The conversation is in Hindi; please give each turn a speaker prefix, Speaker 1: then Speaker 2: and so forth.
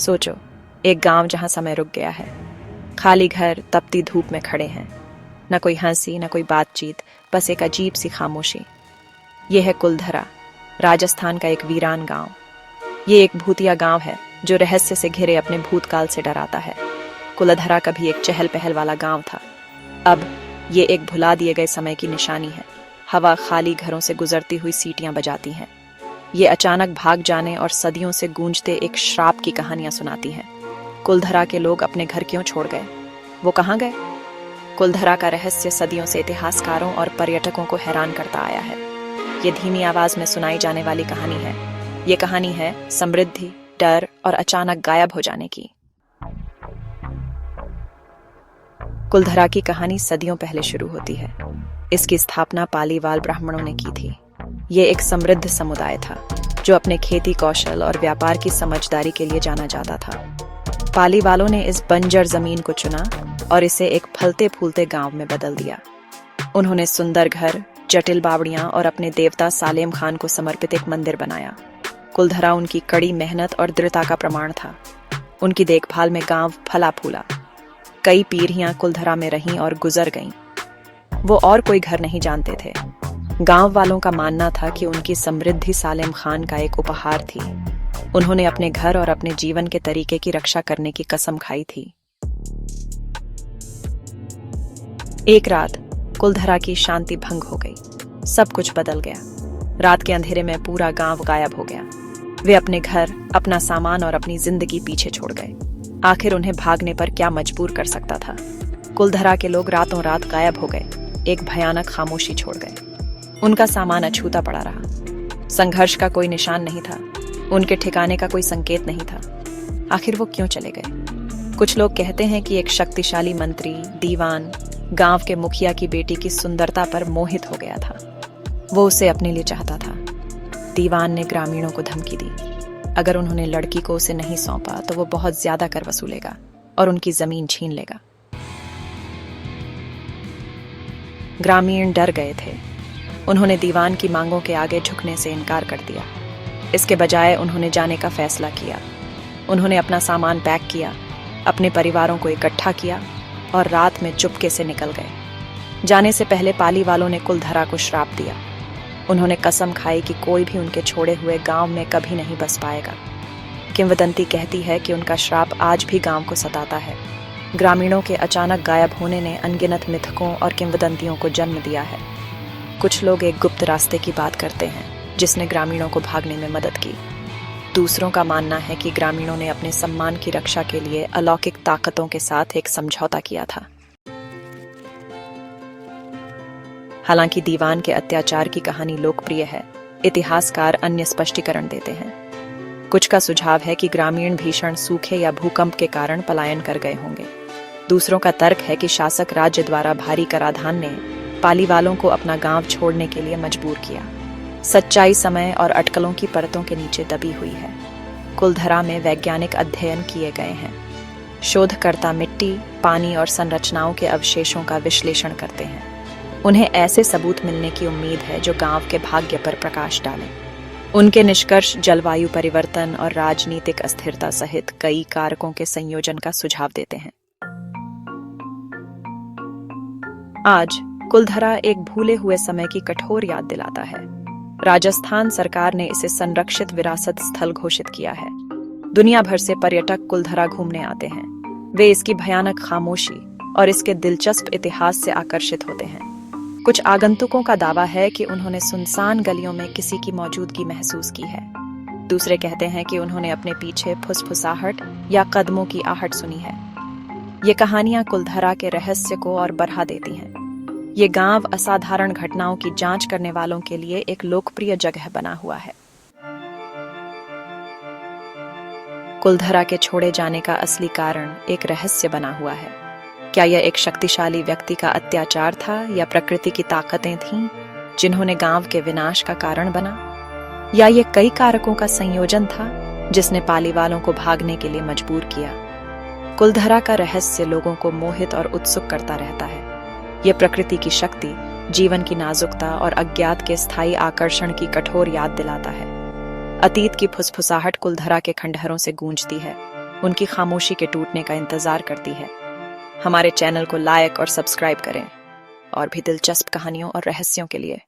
Speaker 1: सोचो, एक गांव जहां समय रुक गया है। खाली घर तपती धूप में खड़े हैं। न कोई हंसी, न कोई बातचीत, बस एक अजीब सी खामोशी। ये है कुलधरा, राजस्थान का एक वीरान गांव। ये एक भूतिया गांव है जो रहस्य से घिरे अपने भूतकाल से डराता है। कुलधरा कभी एक चहल पहल वाला गांव था। अब ये एक भुला दिए गए समय की निशानी है। हवा खाली घरों से गुजरती हुई सीटियां बजाती हैं। ये अचानक भाग जाने और सदियों से गूंजते एक श्राप की कहानियां सुनाती हैं। कुलधरा के लोग अपने घर क्यों छोड़ गए? वो कहाँ गए? कुलधरा का रहस्य सदियों से इतिहासकारों और पर्यटकों को हैरान करता आया है। ये धीमी आवाज में सुनाई जाने वाली कहानी है। ये कहानी है समृद्धि, डर और अचानक गायब हो जाने की। कुलधरा की कहानी सदियों पहले शुरू होती है। इसकी स्थापना पालीवाल ब्राह्मणों ने की थी। ये एक समृद्ध समुदाय था जो अपने खेती कौशल और व्यापार की समझदारी के लिए जाना जाता था। पालीवालों ने इस बंजर जमीन को चुना और इसे एक फलते फूलते गांव में बदल दिया। उन्होंने सुंदर घर, जटिल बावड़ियां और अपने देवता सालेम खान को समर्पित एक मंदिर बनाया। कुलधरा उनकी कड़ी मेहनत और दृढ़ता का प्रमाण था। उनकी देखभाल में गांव फला फूला। कई पीढ़ियां कुलधरा में रहीं और गुजर गईं। वो और कोई घर नहीं जानते थे। गांव वालों का मानना था कि उनकी समृद्धि सालेम खान का एक उपहार थी। उन्होंने अपने घर और अपने जीवन के तरीके की रक्षा करने की कसम खाई थी। एक रात कुलधरा की शांति भंग हो गई। सब कुछ बदल गया। रात के अंधेरे में पूरा गांव गायब हो गया। वे अपने घर, अपना सामान और अपनी जिंदगी पीछे छोड़ गए। आखिर उन्हें भागने पर क्या मजबूर कर सकता था? कुलधरा के लोग रातों रात गायब हो गए। एक भयानक खामोशी छोड़ गए। उनका सामान अछूता पड़ा रहा। संघर्ष का कोई निशान नहीं था। उनके ठिकाने का कोई संकेत नहीं था। आखिर वो क्यों चले गए? कुछ लोग कहते हैं कि एक शक्तिशाली मंत्री, दीवान, गांव के मुखिया की बेटी की सुंदरता पर मोहित हो गया था। वो उसे अपने लिए चाहता था। दीवान ने ग्रामीणों को धमकी दी। अगर उन्होंने लड़की को उसे नहीं सौंपा तो वो बहुत ज्यादा कर वसूलेगा और उनकी जमीन छीन लेगा। ग्रामीण डर गए थे। उन्होंने दीवान की मांगों के आगे झुकने से इनकार कर दिया। इसके बजाय उन्होंने जाने का फैसला किया। उन्होंने अपना सामान पैक किया, अपने परिवारों को इकट्ठा किया और रात में चुपके से निकल गए। जाने से पहले पाली वालों ने कुलधरा को श्राप दिया। उन्होंने कसम खाई कि कोई भी उनके छोड़े हुए गांव में कभी नहीं बस पाएगा। किंवदंती कहती है कि उनका श्राप आज भी गांव को सताता है। ग्रामीणों के अचानक गायब होने ने अनगिनत मिथकों और किंवदंतियों को जन्म दिया है। कुछ लोग एक गुप्त रास्ते की बात करते हैं जिसने ग्रामीणों को भागने में मदद की। दूसरों का मानना है कि ग्रामीणों ने अपने सम्मान की रक्षा के लिए अलौकिक ताकतों के साथ एक समझौता किया था। हालांकि दीवान के अत्याचार की कहानी लोकप्रिय है, इतिहासकार अन्य स्पष्टीकरण देते हैं। कुछ का सुझाव है कि ग्रामीण भीषण सूखे या भूकंप के कारण पलायन कर गए होंगे। दूसरों का तर्क है कि शासक राज्य द्वारा भारी कराधान ने पालीवालों को अपना गांव छोड़ने के लिए मजबूर किया। सच्चाई समय और अटकलों की परतों के नीचे दबी हुई है। कुलधरा में वैज्ञानिक अध्ययन किए गए हैं। शोधकर्ता मिट्टी, पानी और संरचनाओं के अवशेषों का विश्लेषण करते हैं। उन्हें ऐसे सबूत मिलने की उम्मीद है जो गांव के भाग्य पर प्रकाश डालें। उनके निष्कर्ष जलवायु परिवर्तन और राजनीतिक अस्थिरता सहित कई कारकों के संयोजन का सुझाव देते हैं। आज कुलधरा एक भूले हुए समय की कठोर याद दिलाता है। राजस्थान सरकार ने इसे संरक्षित विरासत स्थल घोषित किया है। दुनिया भर से पर्यटक कुलधरा घूमने आते हैं। वे इसकी भयानक खामोशी और इसके दिलचस्प इतिहास से आकर्षित होते हैं। कुछ आगंतुकों का दावा है कि उन्होंने सुनसान गलियों में किसी की मौजूदगी महसूस की है। दूसरे कहते हैं कि उन्होंने अपने पीछे फुसफुसाहट या कदमों की आहट सुनी है। ये कहानियां कुलधरा के रहस्य को और बढ़ा देती हैं। ये गांव असाधारण घटनाओं की जांच करने वालों के लिए एक लोकप्रिय जगह बना हुआ है। कुलधरा के छोड़े जाने का असली कारण एक रहस्य बना हुआ है। क्या यह एक शक्तिशाली व्यक्ति का अत्याचार था या प्रकृति की ताकतें थीं जिन्होंने गांव के विनाश का कारण बना? या ये कई कारकों का संयोजन था जिसने पालीवालों को भागने के लिए मजबूर किया? कुलधरा का रहस्य लोगों को मोहित और उत्सुक करता रहता है। यह प्रकृति की शक्ति, जीवन की नाजुकता और अज्ञात के स्थायी आकर्षण की कठोर याद दिलाता है। अतीत की फुसफुसाहट कुलधरा के खंडहरों से गूंजती है। उनकी खामोशी के टूटने का इंतजार करती है। हमारे चैनल को लाइक और सब्सक्राइब करें और भी दिलचस्प कहानियों और रहस्यों के लिए।